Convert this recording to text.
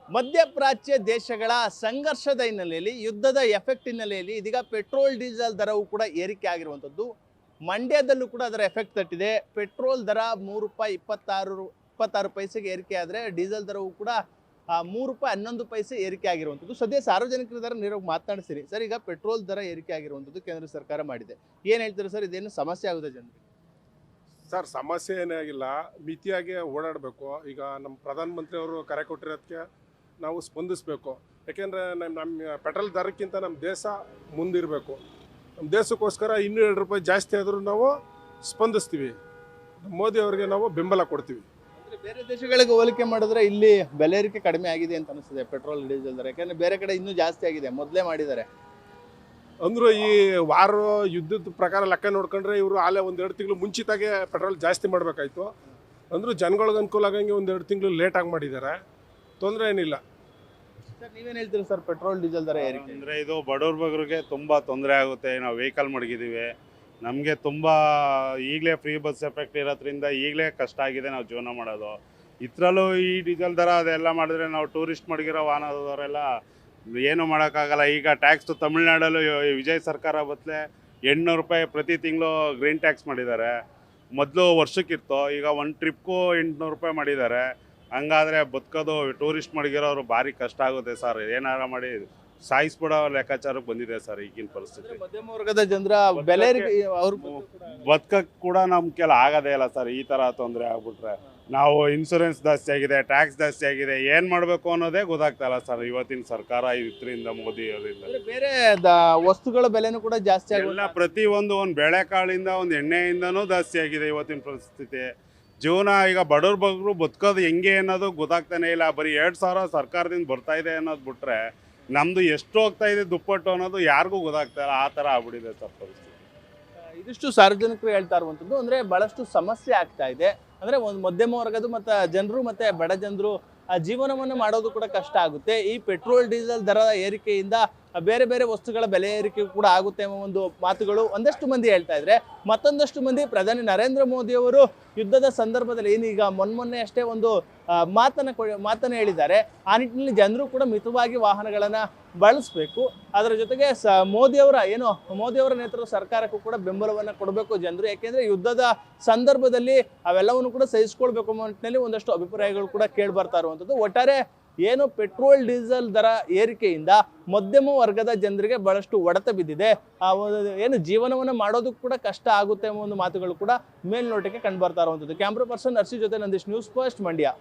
ಮಧ್ಯಪ್ರಾಚ್ಯ ದೇಶಗಳ ಸಂಘರ್ಷದ ಹಿನ್ನೆಲೆಯಲ್ಲಿ ಯುದ್ಧದ ಎಫೆಕ್ಟ್ ಹಿನ್ನೆಲೆಯಲ್ಲಿ ಇದೀಗ ಪೆಟ್ರೋಲ್ ಡೀಸೆಲ್ ದರವು ಕೂಡ ಏರಿಕೆ ಆಗಿರುವಂಥದ್ದು. ಮಂಡ್ಯದಲ್ಲೂ ಕೂಡ ಅದರ ಎಫೆಕ್ಟ್ ತಟ್ಟಿದೆ. ಪೆಟ್ರೋಲ್ ದರ ₹3.26 ಪೈಸೆಗೆ ಏರಿಕೆ ಆದರೆ ಡೀಸೆಲ್ ದರವು ಕೂಡ ₹3.11 ಏರಿಕೆ ಆಗಿರುವಂಥದ್ದು. ಸದ್ಯ ಸಾರ್ವಜನಿಕರ ದರ ನೇರವಾಗಿ ಮಾತನಾಡಿಸ್ತೀನಿ ಸರ್. ಈಗ ಪೆಟ್ರೋಲ್ ದರ ಏರಿಕೆ ಆಗಿರುವಂಥದ್ದು ಕೇಂದ್ರ ಸರ್ಕಾರ ಮಾಡಿದೆ. ಏನು ಹೇಳ್ತೀರಾ ಸರ್, ಇದೇನು ಸಮಸ್ಯೆ ಆಗುತ್ತೆ ಜನರಿಗೆ? ಸರ್, ಸಮಸ್ಯೆ ಏನೇ ಆಗಿಲ್ಲ, ಮಿತಿಯಾಗಿ ಓಡಾಡಬೇಕು. ಈಗ ನಮ್ಮ ಪ್ರಧಾನಮಂತ್ರಿ ಅವರು ಕರೆ ಕೊಟ್ಟಿರೋದಕ್ಕೆ ನಾವು ಸ್ಪಂದಿಸಬೇಕು. ಯಾಕೆಂದರೆ ನಮ್ಮ ಪೆಟ್ರೋಲ್ ದರಕ್ಕಿಂತ ನಮ್ಮ ದೇಶ ಮುಂದಿರಬೇಕು. ನಮ್ಮ ದೇಶಕ್ಕೋಸ್ಕರ ₹200 ಜಾಸ್ತಿ ಆದರೂ ನಾವು ಸ್ಪಂದಿಸ್ತೀವಿ. ಮೋದಿ ಅವರಿಗೆ ನಾವು ಬೆಂಬಲ ಕೊಡ್ತೀವಿ. ಬೇರೆ ದೇಶಗಳಿಗೆ ಹೋಲಿಕೆ ಮಾಡಿದ್ರೆ ಇಲ್ಲಿ ಬೆಲೆ ಏರಿಕೆ ಕಡಿಮೆ ಆಗಿದೆ ಅಂತ ಅನಿಸ್ತದೆ ಪೆಟ್ರೋಲ್ ಡೀಸೆಲ್ ದರ. ಯಾಕಂದ್ರೆ ಬೇರೆ ಕಡೆ ಇನ್ನೂ ಜಾಸ್ತಿ ಆಗಿದೆ, ಮೊದಲೇ ಮಾಡಿದ್ದಾರೆ. ಅಂದರೂ ಈ ವಾರ ಯುದ್ಧದ ಪ್ರಕಾರ ಲೆಕ್ಕ ನೋಡ್ಕೊಂಡ್ರೆ ಇವರು ಆಲೇ 1-2 ತಿಂಗಳು ಮುಂಚಿತಾಗೆ ಪೆಟ್ರೋಲ್ ಜಾಸ್ತಿ ಮಾಡಬೇಕಾಯ್ತು. ಅಂದರೂ ಜನಗಳಿಗೆ ಅನುಕೂಲ ಆಗಂಗೆ 1-2 ತಿಂಗಳು ಲೇಟಾಗಿ ಮಾಡಿದ್ದಾರೆ. ತೊಂದರೆ ಏನಿಲ್ಲ. ಸರ್, ನೀವೇನು ಹೇಳ್ತೀರಿ ಸರ್ ಪೆಟ್ರೋಲ್ ಡೀಸೆಲ್ ದರ ಏರಿಕೆ? ಅಂದರೆ ಇದು ಬಡವ್ರ ಬಗ್ಗರಿಗೆ ತುಂಬ ತೊಂದರೆ ಆಗುತ್ತೆ. ನಾವು ವೆಹಿಕಲ್ ಮಡಗಿದ್ದೀವಿ, ನಮಗೆ ತುಂಬ ಈಗಲೇ ಫ್ರೀ ಬಸ್ ಎಫೆಕ್ಟ್ ಇರೋದ್ರಿಂದ ಈಗಲೇ ಕಷ್ಟ ಆಗಿದೆ ನಾವು ಜೀವನ ಮಾಡೋದು. ಇದರಲ್ಲೂ ಈ ಡೀಸೆಲ್ ದರ ಅದೆಲ್ಲ ಮಾಡಿದ್ರೆ ನಾವು ಟೂರಿಸ್ಟ್ ಮಡಗಿರೋ ವಾಹನದವರೆಲ್ಲ ಏನು ಮಾಡೋಕ್ಕಾಗಲ್ಲ. ಈಗ ಟ್ಯಾಕ್ಸ್ ತಮಿಳ್ನಾಡಲ್ಲೂ ವಿಜಯ್ ಸರ್ಕಾರ ಬದಲೇ ₹800 ಪ್ರತಿ ತಿಂಗಳು ಗ್ರೀನ್ ಟ್ಯಾಕ್ಸ್ ಮಾಡಿದ್ದಾರೆ. ಮೊದಲು ವರ್ಷಕ್ಕಿತ್ತು, ಈಗ ಒಂದು ಟ್ರಿಪ್ಗೂ ₹800 ಮಾಡಿದ್ದಾರೆ. ಹಂಗಾದರೆ ಬದುಕೋದು ಟೂರಿಸ್ಟ್ ಮಡಗಿರೋರು ಭಾರಿ ಕಷ್ಟ ಆಗುತ್ತೆ ಸರ್. ಏನಾರ ಮಾಡಿ ಸಾಯಿಸ್ಬಿಡೋ ಲೆಕ್ಕಾಚಾರಕ್ಕೆ ಬಂದಿದೆ ಸರ್ ಈಗಿನ ಪರಿಸ್ಥಿತಿ. ಮಧ್ಯಮ ವರ್ಗದ ಜನರ ಬೆಲೆ ಏರಿಕೆ ಅವ್ರು ಬದುಕಕ್ಕೆ ಕೂಡ ನಮ್ಮ ಕೆಲ ಆಗೋದೇ ಇಲ್ಲ ಸರ್. ಈ ಥರ ತೊಂದರೆ ಆಗ್ಬಿಟ್ರೆ ನಾವು ಇನ್ಸೂರೆನ್ಸ್ ಜಾಸ್ತಿ ಆಗಿದೆ, ಟ್ಯಾಕ್ಸ್ ಜಾಸ್ತಿ ಆಗಿದೆ, ಏನು ಮಾಡಬೇಕು ಅನ್ನೋದೇ ಗೊತ್ತಾಗ್ತಾ ಇಲ್ಲ ಸರ್ ಇವತ್ತಿನ ಸರ್ಕಾರ ಇದರಿಂದ, ಮೋದಿ ಅವರಿಂದ. ಬೇರೆ ವಸ್ತುಗಳ ಬೆಲೆನೂ ಕೂಡ ಜಾಸ್ತಿ ಎಲ್ಲ ಪ್ರತಿಯೊಂದು ಒಂದು ಬೇಳೆಕಾಳಿಂದ ಒಂದು ಎಣ್ಣೆಯಿಂದನೂ ಜಾಸ್ತಿ ಆಗಿದೆ ಇವತ್ತಿನ ಪರಿಸ್ಥಿತಿ. ಜೀವನ ಈಗ ಬಡವ್ರ ಬಗ್ಗರು ಬದುಕೋದು ಹೆಂಗೆ ಅನ್ನೋದು ಗೊತ್ತಾಗ್ತಾನೆ ಇಲ್ಲ. ಬರೀ 2,000 ಸರ್ಕಾರದಿಂದ ಬರ್ತಾ ಇದೆ ಅನ್ನೋದು ಬಿಟ್ರೆ ನಮ್ಮದು ಎಷ್ಟು ಹೋಗ್ತಾ ಇದೆ ದುಪ್ಪಟ್ಟು ಅನ್ನೋದು ಯಾರಿಗೂ ಗೊತ್ತಾಗ್ತಾ ಇಲ್ಲ. ಆ ಥರ ಆಗ್ಬಿಟ್ಟಿದೆ ಸರ್ ಪರಿಸ್ಥಿತಿ. ಇದಿಷ್ಟು ಸಾರ್ವಜನಿಕರು ಹೇಳ್ತಾ ಇರುವಂಥದ್ದು. ಅಂದರೆ ಬಹಳಷ್ಟು ಸಮಸ್ಯೆ ಆಗ್ತಾ ಇದೆ. ಅಂದರೆ ಒಂದು ಮಧ್ಯಮ ವರ್ಗದ ಮತ್ತು ಜನರು ಮತ್ತು ಬಡ ಜನರು ಜೀವನವನ್ನು ಮಾಡೋದು ಕೂಡ ಕಷ್ಟ ಆಗುತ್ತೆ. ಈ ಪೆಟ್ರೋಲ್ ಡೀಸೆಲ್ ದರ ಏರಿಕೆಯಿಂದ ಬೇರೆ ಬೇರೆ ವಸ್ತುಗಳ ಬೆಲೆ ಏರಿಕೆ ಕೂಡ ಆಗುತ್ತೆ ಎಂಬ ಒಂದು ಮಾತುಗಳು ಒಂದಷ್ಟು ಮಂದಿ ಹೇಳ್ತಾ ಇದ್ರೆ, ಮತ್ತೊಂದಷ್ಟು ಮಂದಿ ಪ್ರಧಾನಿ ನರೇಂದ್ರ ಮೋದಿ ಅವರು ಯುದ್ಧದ ಸಂದರ್ಭದಲ್ಲಿ ಏನೀಗ ಮೊನ್ನೆ ಅಷ್ಟೇ ಒಂದು ಮಾತನ್ನು ಹೇಳಿದ್ದಾರೆ. ಆ ನಿಟ್ಟಿನಲ್ಲಿ ಜನರು ಕೂಡ ಮಿತವಾಗಿ ವಾಹನಗಳನ್ನು ಬಳಸಬೇಕು. ಅದರ ಜೊತೆಗೆ ಮೋದಿಯವರ ನೇತೃತ್ವದ ಸರ್ಕಾರಕ್ಕೂ ಕೂಡ ಬೆಂಬಲವನ್ನು ಕೊಡಬೇಕು ಜನರು. ಯಾಕೆಂದರೆ ಯುದ್ಧದ ಸಂದರ್ಭದಲ್ಲಿ ಅವೆಲ್ಲವನ್ನು ಕೂಡ ಸಹಿಸ್ಕೊಳ್ಬೇಕು ಅನ್ನೋ ನಿಟ್ಟಿನಲ್ಲಿ ಒಂದಷ್ಟು ಅಭಿಪ್ರಾಯಗಳು ಕೂಡ ಕೇಳಿ ಬರ್ತಾ ಇರುವಂಥದ್ದು. ಒಟ್ಟಾರೆ ಏನು ಪೆಟ್ರೋಲ್ ಡೀಸೆಲ್ ದರ ಏರಿಕೆಯಿಂದ ಮಧ್ಯಮ ವರ್ಗದ ಜನರಿಗೆ ಬಹಳಷ್ಟು ಹೊಡೆತ ಬಿದ್ದಿದೆ. ಏನು ಜೀವನವನ್ನು ಮಾಡೋದಕ್ಕೂ ಕೂಡ ಕಷ್ಟ ಆಗುತ್ತೆ ಎಂಬ ಒಂದು ಮಾತುಗಳು ಕೂಡ ಮೇಲ್ನೋಟಕ್ಕೆ ಕಂಡು ಬರ್ತಾ ಇರುವಂಥದ್ದು. ಕ್ಯಾಮ್ರಾ ಪರ್ಸನ್ ಅರ್ಸಿ ಜೊತೆ ನಂದೀಶ್, ನ್ಯೂಸ್ ಫಸ್ಟ್, ಮಂಡ್ಯ.